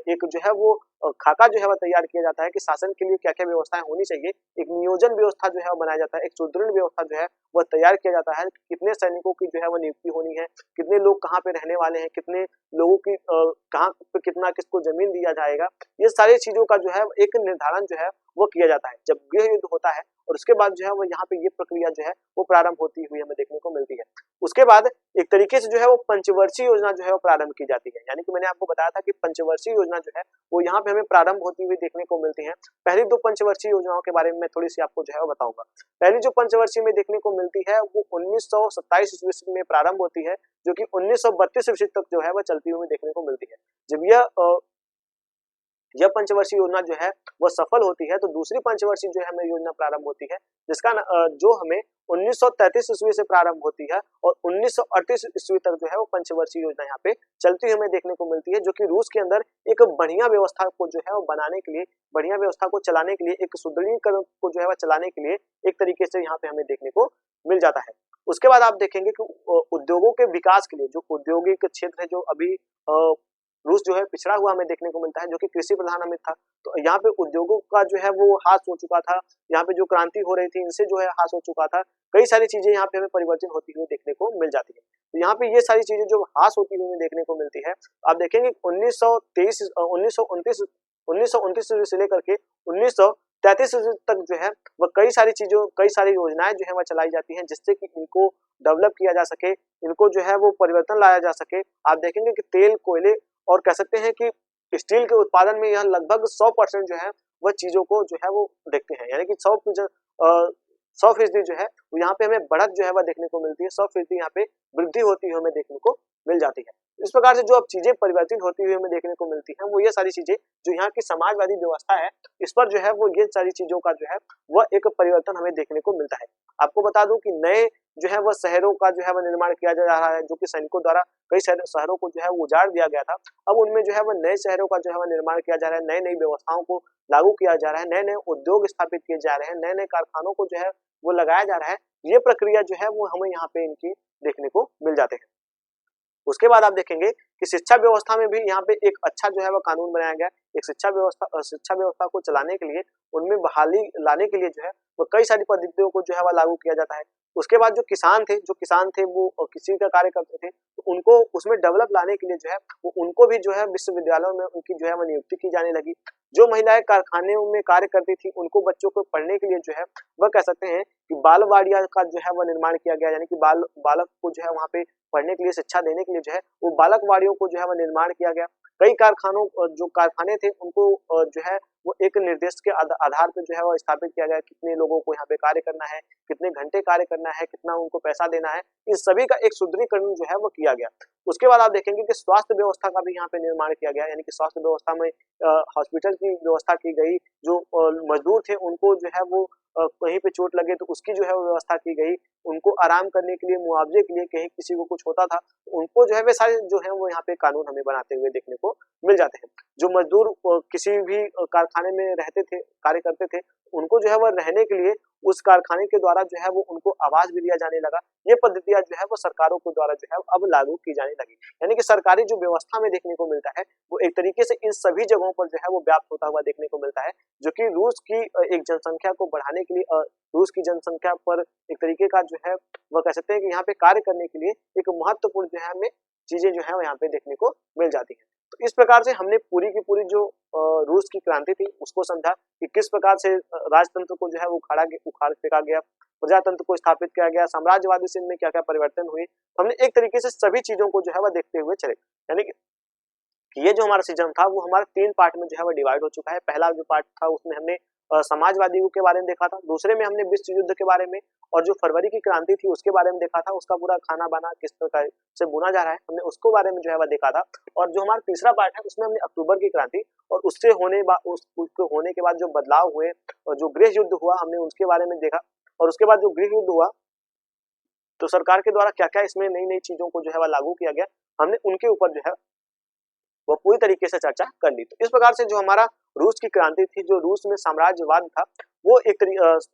एक जो है वो खाका जो है वह तैयार किया जाता है कि शासन के लिए क्या-क्या व्यवस्थाएं होनी चाहिए। एक नियोजन व्यवस्था जो है वो बनाया जाता है, एक सुदृढ़ व्यवस्था जो है वह तैयार किया जाता है। कितने सैनिकों की जो है वो नियुक्ति होनी है, कितने लोग कहाँ पे रहने वाले हैं, कितने लोगों की कहाँ पे कितना किसको जमीन दिया जाएगा, ये सारी चीजों का जो है एक निर्धारण जो है वो किया जाता है। जब गृह युद्ध होता है और उसके बाद जो है वो यहाँ पे ये प्रक्रिया जो है वो प्रारंभ होती हुई हमें देखने को मिलती है। उसके बाद एक तरीके से जो है वो पंचवर्षीय योजना जो है वो प्रारंभ की जाती है, यानी कि मैंने आपको बताया था कि पंचवर्षीय योजना जो है वो यहाँ पे हमें प्रारंभ होती हुई देखने को मिलती है। पहली दो पंचवर्षीय योजनाओं के बारे में मैं थोड़ी सी आपको जो है वो बताऊंगा। पहली जो पंचवर्षीय में देखने को मिलती है वो 1927 ईस्वी में प्रारंभ होती है, जो कि 1932 ईस्वी तक जो है वह चलती हुई देखने को मिलती है। जब यह पंचवर्षीय योजना जो है वह सफल होती है तो दूसरी पंचवर्षीय जो है हमें योजना प्रारंभ होती है, जिसका जो हमें 1933 ईस्वी से प्रारंभ होती है और 1938 ईस्वी तक जो है वो पंचवर्षीय योजना यहाँ पे चलती हुई हमें देखने को मिलती है, जो कि रूस के अंदर एक बढ़िया व्यवस्था को जो है वो बनाने के लिए, बढ़िया व्यवस्था को चलाने के लिए, एक सुदृढ़ीकरण को जो है वह चलाने के लिए एक तरीके से यहाँ पे हमें देखने को मिल जाता है। उसके बाद आप देखेंगे कि उद्योगों के विकास के लिए जो औद्योगिक क्षेत्र है जो अभी रूस जो है पिछड़ा हुआ हमें देखने को मिलता है, जो कि कृषि प्रधान हमें था, तो यहाँ पे उद्योगों का जो है वो हास हो चुका था। यहाँ पे जो क्रांति हो रही थी इनसे जो है हास हो चुका था। कई सारी चीजें यहाँ पे हमें परिवर्तन होती हुई देखने को मिल जाती है। तो यहाँ पे ये सारी चीजें जो हास होती हुई देखने को मिलती है, आप देखेंगे 1929 से लेकर के 1933 तक जो है वह कई सारी योजनाएं जो है वह चलाई जाती हैं, जिससे कि इनको डेवलप किया जा सके, इनको जो है वो परिवर्तन लाया जा सके। आप देखेंगे कि तेल, कोयले और कह सकते हैं कि स्टील के उत्पादन में यह लगभग 100% जो है वह चीजों को जो है वो देखते हैं, यानी कि 100% जो है वो यहाँ पे हमें बढ़त जो है वह देखने को मिलती है, 100% यहाँ पे वृद्धि होती हुई हमें देखने को मिल जाती है। इस प्रकार से जो अब चीजें परिवर्तित होती हुई हमें देखने को मिलती है वो ये सारी चीजें जो यहाँ की समाजवादी व्यवस्था है, इस पर जो है वो ये सारी चीजों का जो है वह एक परिवर्तन हमें देखने को मिलता है। आपको बता दूं कि नए जो है वह शहरों का जो है वह निर्माण किया जा रहा है, जो कि सैनिकों द्वारा कई शहरों को जो है वो उजाड़ दिया गया था। अब उनमें जो है वह नए शहरों का जो है वह निर्माण किया जा रहा है, नई नई व्यवस्थाओं को लागू किया जा रहा है, नए नए उद्योग स्थापित किए जा रहे हैं, नए नए कारखानों को जो है वो लगाया जा रहा है। ये प्रक्रिया जो है वो हमें यहाँ पे इनकी देखने को मिल जाते हैं। उसके बाद आप देखेंगे कि शिक्षा व्यवस्था में भी यहाँ पे एक अच्छा जो है वह कानून बनाया गया। एक शिक्षा व्यवस्था को चलाने के लिए, उनमें बहाली लाने के लिए जो है वो कई सारी पद्धतियों को जो है वह लागू किया जाता है। उसके बाद जो किसान थे वो कृषि का कार्य करते थे, तो उनको उसमें डेवलप लाने के लिए जो है वो उनको भी जो है विश्वविद्यालयों में उनकी जो है वह नियुक्ति की जाने लगी। जो महिलाएं कारखाने में कार्य करती थी उनको बच्चों को पढ़ने के लिए जो है वह कह सकते हैं कि बालवाड़िया का जो है वह निर्माण किया गया, यानी कि बालक को जो है वहाँ पे पढ़ने के लिए, शिक्षा देने के लिए जो है वो बालक वाड़ियों को जो है वह निर्माण किया गया। कई जो कारखाने थे उनको जो है वो एक निर्देश के आधार पर जो है वो स्थापित किया गया, कितने लोगों को यहाँ पे कार्य करना है, कितने घंटे कार्य करना है, कितना उनको पैसा देना है, इन सभी का एक सुदृढ़ीकरण जो है वो किया गया। उसके बाद आप देखेंगे कि स्वास्थ्य व्यवस्था का भी यहाँ पे निर्माण किया गया, यानी कि स्वास्थ्य व्यवस्था में हॉस्पिटल की व्यवस्था की गई। जो मजदूर थे उनको जो है वो कहीं पे चोट लगे तो उसकी जो है वो व्यवस्था की गई, उनको आराम करने के लिए, मुआवजे के लिए, कहीं किसी को कुछ होता था उनको जो है वे सारे जो है वो यहाँ पे कानून हमें बनाते हुए देखने को मिल जाते हैं। जो मजदूर किसी भी कारखाने में रहते थे, कार्य करते थे, उनको जो है वह रहने के लिए उस कारखाने के द्वारा जो है वो उनको आवास भी दिया जाने लगा। ये पद्धतियां जो है वो सरकारों के द्वारा जो है अब लागू की जाने लगी, यानी कि सरकारी जो व्यवस्था में देखने को मिलता है वो एक तरीके से इन सभी जगहों पर जो है वो व्याप्त होता हुआ देखने को मिलता है, जो कि रूस की एक जनसंख्या को बढ़ाने के लिए, रूस की जनसंख्या पर एक तरीके का जो है वह कह सकते हैं कि यहाँ पे कार्य करने के लिए एक महत्वपूर्ण जो है हमें चीजें जो है यहाँ पे देखने को मिल जाती है। तो इस प्रकार से हमने पूरी की पूरी जो रूस की क्रांति थी उसको समझा कि किस प्रकार से राजतंत्र को जो है उखाड़ फेंका गया, प्रजातंत्र को स्थापित किया गया, साम्राज्यवादी सिंध में क्या क्या परिवर्तन हुए। हमने एक तरीके से सभी चीजों को जो है वह देखते हुए चले, यानी कि ये जो हमारा सीजन था वो हमारा 3 पार्ट में जो है वो डिवाइड हो चुका है। पहला जो पार्ट था उसमें हमने समाजवादियों के बारे में देखा था, दूसरे में हमने विश्व युद्ध के बारे में और जो फरवरी की क्रांति थी उसके बारे में देखा था, उसका पूरा खाना बाना किस प्रकार से बुना जा रहा है हमने उसको बारे में जो है वह देखा था। और जो हमारा तीसरा पार्ट है उसमें हमने अक्टूबर की क्रांति और उसके होने के बाद जो बदलाव हुए और जो गृह युद्ध हुआ हमने उसके बारे में देखा। और उसके बाद जो गृह युद्ध हुआ तो सरकार के द्वारा क्या क्या इसमें नई नई चीजों को जो है वह लागू किया गया, हमने उनके ऊपर जो है वो पूरी तरीके से चर्चा कर ली। तो इस प्रकार से जो हमारा रूस की क्रांति थी, जो रूस में साम्राज्यवाद था, वो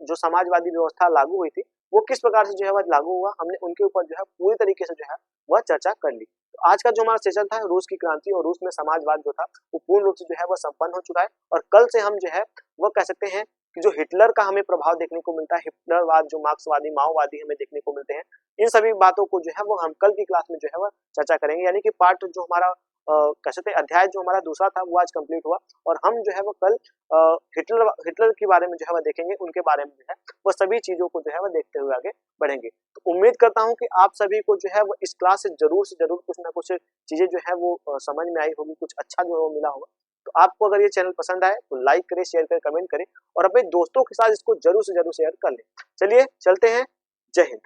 जो समाजवादी व्यवस्था लागू हुई थी वो किस प्रकार से जो है वह लागू हुआ, हमने उनके ऊपर जो है पूरी तरीके से जो है वह चर्चा कर ली। तो आज का जो हमारा सेशन था रूस की क्रांति और रूस में समाजवाद जो था वो पूर्ण रूप से जो है वह संपन्न हो चुका है, और कल से हम जो है वह कह सकते हैं कि जो हिटलर का हमें प्रभाव देखने को मिलता है, हिटलरवाद, जो मार्क्सवादी माओवादी हमें देखने को मिलते हैं, इन सभी बातों को जो है वो हम कल की क्लास में जो है वह चर्चा करेंगे। यानी कि पार्ट जो हमारा कह सकते हैं अध्याय जो हमारा दूसरा था वो आज कंप्लीट हुआ, और हम जो है वो कल हिटलर हिटलर के बारे में जो है वह देखेंगे, उनके बारे में जो है वो सभी चीजों को जो है वह देखते हुए आगे बढ़ेंगे। तो उम्मीद करता हूं कि आप सभी को जो है वो इस क्लास से जरूर कुछ ना कुछ चीजें जो है वो समझ में आई होगी, कुछ अच्छा जो है वो मिला होगा। तो आपको अगर ये चैनल पसंद आए तो लाइक करें, शेयर करें, कमेंट करें, और अपने दोस्तों के साथ इसको जरूर से जरूर शेयर कर लें। चलिए चलते हैं। जय हिंद।